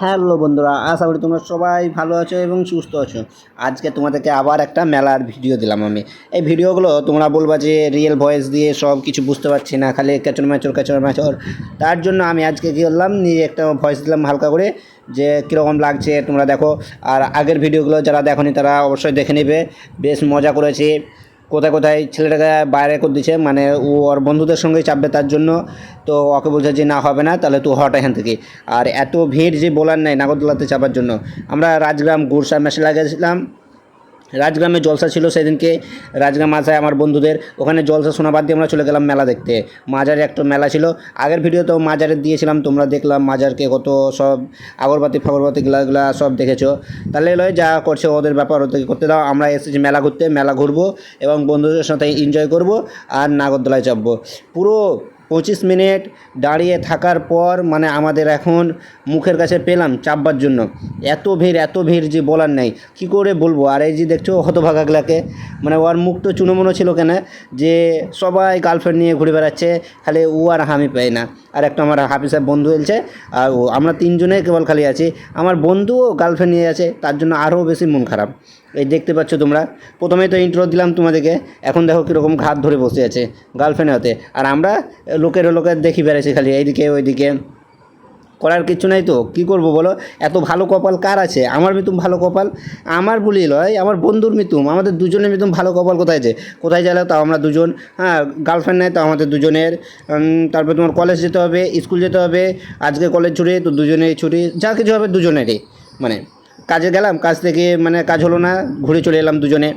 Hello বন্ধুরা, আশা করি তোমরা সবাই ভালো আছো এবং সুস্থ আছো। আজকে তোমাদেরকে আবার একটা মেলার ভিডিও দিলাম আমি। এই ভিডিওগুলো তোমরা বলবা যে রিয়েল ভয়েস দিয়ে সব কিছু বুঝতে পারছি না, খালি ক্যাচর ম্যাচর। তার জন্য আমি আজকে কী করলাম, নিয়ে একটা ভয়েস দিলাম হালকা করে, যে কীরকম লাগছে তোমরা দেখো। আর আগের ভিডিওগুলো যারা দেখোনি তারা অবশ্যই দেখে নেবে, বেশ মজা করেছি। কোথায় কোথায় ছেলেটাকে বাইরে করে দিচ্ছে, মানে ও ওর বন্ধুদের সঙ্গেই চাপবে, তার জন্য তো ওকে বলছে যে না হবে না, তাহলে তুই হট এখান থেকে। আর এত ভিড় যে বলার নাই নাগরদোলাতে চাপার জন্য। আমরা রাজগ্রাম গুরসা মেশে গেছিলাম। রাজগ্রামে জলসা ছিল সেদিনকে। রাজগ্রাম আছে আমার বন্ধুদের, ওখানে জলসা শোনা বাদ দিয়ে আমরা চলে গেলাম মেলা দেখতে। মাজারে একটা মেলা ছিল, আগের ভিডিওতেও মাজারে দিয়েছিলাম, তোমরা দেখলাম মাজারকে কত সব আগরবাতি গিলা সব দেখেছো। তাহলে লয় যা করছে ওদের ব্যাপার, ওদেরকে করতে দাও। আমরা এসেছি মেলা ঘুরতে, মেলা ঘুরবো এবং বন্ধুদের সাথে এনজয় করব আর নাগরদোলায় চাপবো। পুরো 25 মিনিট দাঁড়িয়ে থাকার পর মানে আমাদের এখন মুখের কাছে পেলাম চাপবার জন্য। এত ভিড় যে বলার নেই, কী করে বলবো। আর এই যে দেখছো হতভাগাগুলাকে, মানে ওর মুখ তো চুনোমুনো ছিল কেন, যে সবাই গার্লফ্রেন্ড নিয়ে ঘুরে বেড়াচ্ছে, খালি ও আর আমি পাই না। আর একটা আমার হাফিজের বন্ধু এলছে, আর ও, আমরা তিনজনে কেবল খালি আছি। আমার বন্ধুও গার্লফ্রেন্ড নিয়ে আছে, তার জন্য আরও বেশি মন খারাপ। এই দেখতে পাচ্ছ তোমরা, প্রথমেই তো ইন্ট্রো দিলাম তোমাদেরকে, এখন দেখো কীরকম ঘাত ধরে বসে আছে গার্লফ্রেন্ড হতে। আর আমরা লোকের দেখি বেড়াচ্ছি খালি এইদিকে ওইদিকে, করার কিছু নাই তো কী করবো বলো। এত ভালো কপাল কার আছে? আমার মিতুম ভালো কপাল, আমার বলি লয়, আমার বন্ধুর মিতুম, আমাদের দুজনের মিতুম ভালো কপাল কোথায় আছে? কোথায় গেলে তাও আমরা দুজন, হ্যাঁ গার্লফ্রেন্ড নেই তাও আমাদের দুজনের। তারপরে তোমার কলেজ যেতে হবে, স্কুল যেতে হবে, আজকে কলেজ ছুটি তো দুজনেই ছুটি, যা কিছু হবে দুজনেরই। মানে কাজে গেলাম, কাজ থেকে মানে কাজ হলো না, ঘুরে চলে এলাম দুজনে।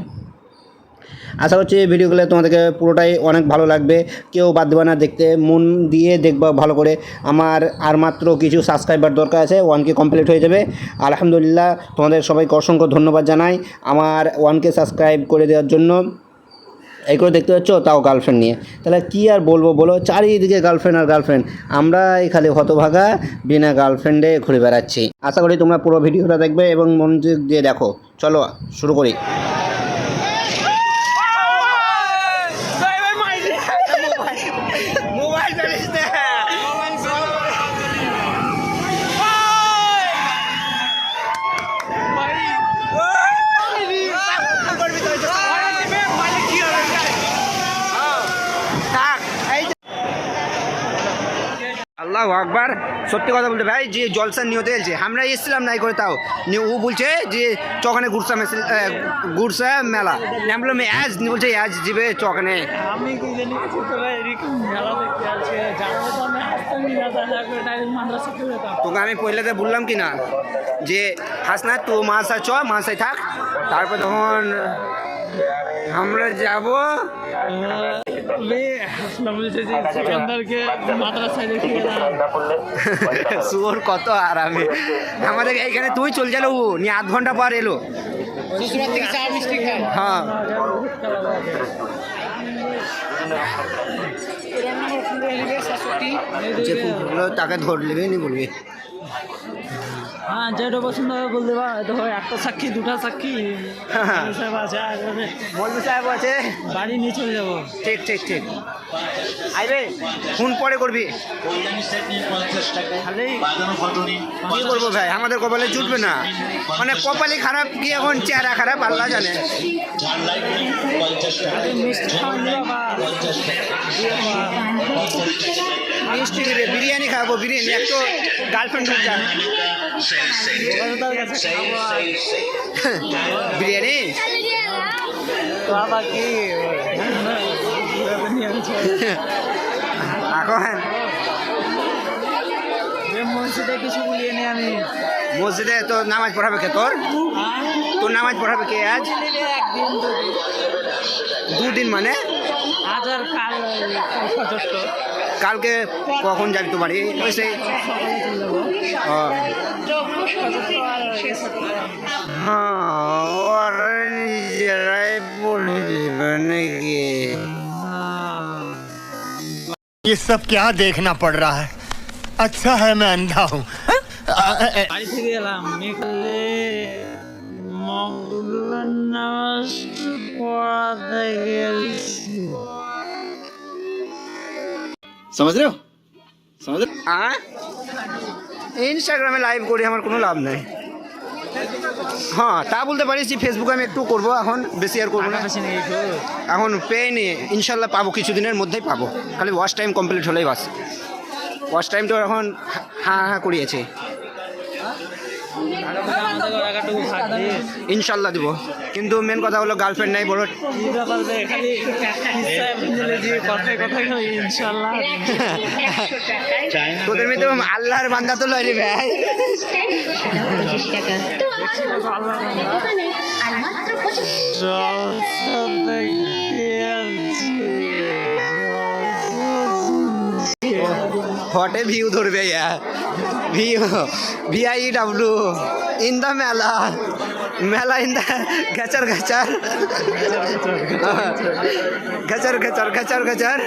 আশা করছি এই ভিডিওগুলো তোমাদেরকে পুরোটাই অনেক ভালো লাগবে, কেউ বাদ দেবে না দেখতে, মন দিয়ে দেখবা ভালো করে। আমার আর মাত্র কিছু সাবস্ক্রাইবার দরকার আছে, 1K কমপ্লিট হয়ে যাবে। আলহামদুলিল্লাহ, তোমাদের সবাইকে অসংখ্য ধন্যবাদ জানাই আমার 1K সাবস্ক্রাইব করে দেওয়ার জন্য। এই করে দেখতে পাচ্ছ, তাও গার্লফ্রেন্ড নিয়ে, তাহলে কী আর বলবো বলো, চারিদিকে গার্লফ্রেন্ড আর গার্লফ্রেন্ড, আমরা খালি হতভাগা বিনা গার্লফ্রেন্ডে ঘুরে বেড়াচ্ছি। আশা করি তোমরা পুরো ভিডিওটা দেখবে এবং মনোযোগ দিয়ে দেখো। চলো শুরু করি। আল্লাহু আকবার। সত্যি কথা বলতে ভাই, যে জলসার নিয়তে এলছে, আমরা এসেছিলাম নাই করে, তাও নিয়ে ও বলছে যে চখানে গুরসা মেলা, আমি বললাম আজ নিয়ে, বলছে আজ যাবে চখানে। তোকে আমি পয়লাতে বললাম কি না যে হাসনা তো মাসায় চ, মাসায় থাক, তারপর তখন আমরা যাব। সুর কত আরামে আমাদের এইখানে, তুই চল যালো ও নিয়ে আধ ঘন্টা পর এলো। হ্যাঁ তাকে ধরলে নি বলবি। হ্যাঁ যেটা পছন্দ হবে বলতে পারো, দেখো একটা সাক্ষী দুটা সাক্ষী সাহেব আছে, আর মৌলভী সাহেব আছে, বাড়ি নিয়ে চলে যাবো। ঠিক ঠিক ঠিক, আইবে ফোন পরে করবি। কি করবো ভাই, আমাদের কপালে জুটবে না, মানে কপালে খারাপ কি এখন চেহারা খারাপ আল্লাহ জানে। মিষ্টি বিরিয়ানি খাবো, বিরিয়ানি একটু গার্লফ্রেন্ড বিরিয়ানি বাবা কি এখন মসজিদে কিছু বলিয়ে নি আমি। মসজিদে তো নামাজ পড়াবে কে? তোর নামাজ পড়াবে কে আজ? দুদিন মানে আজ আর কাল সচেষ্ট। কালকে কখন যাবি তো বাড়ি? ওইসে নিজেরাই বলে দেবে নাকি? ये सब क्या देखना पड़ रहा है? अच्छा है मैं अंधा हूँ। বাড়ি থেকে এলাম, নিকলে মঙ্গলের নামাজ পড়াতে গেছি। समझ रहे हो? समझ रहे? ইনস্টাগ্রামে লাইভ করি, আমার কোনো লাভ নেই। হ্যাঁ তা বলতে পারিস যে ফেসবুকে আমি একটু করবো, এখন বেশি আর করবো না, এখন পেয়ে নিয়ে ইনশাল্লাহ পাবো, কিছুদিনের মধ্যেই পাবো, খালি ওয়াচ টাইম কমপ্লিট হলেই বাস। ওয়াচ টাইম তো এখন হ্যাঁ করিয়েছে, ইনশাল্লাহ দিব, কিন্তু মেন কথা হলো গার্লফ্রেন্ড নাই বড়। তোদের মেয়ে তো আল্লাহর বান্দা তো লয় রে ভাই। হটে ভিউ ধরবে VIW ইন দ্য মেলা, মেলা ইন দ্য গেচার গেচার গেচার গেচার গেচার গেচার।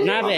না রে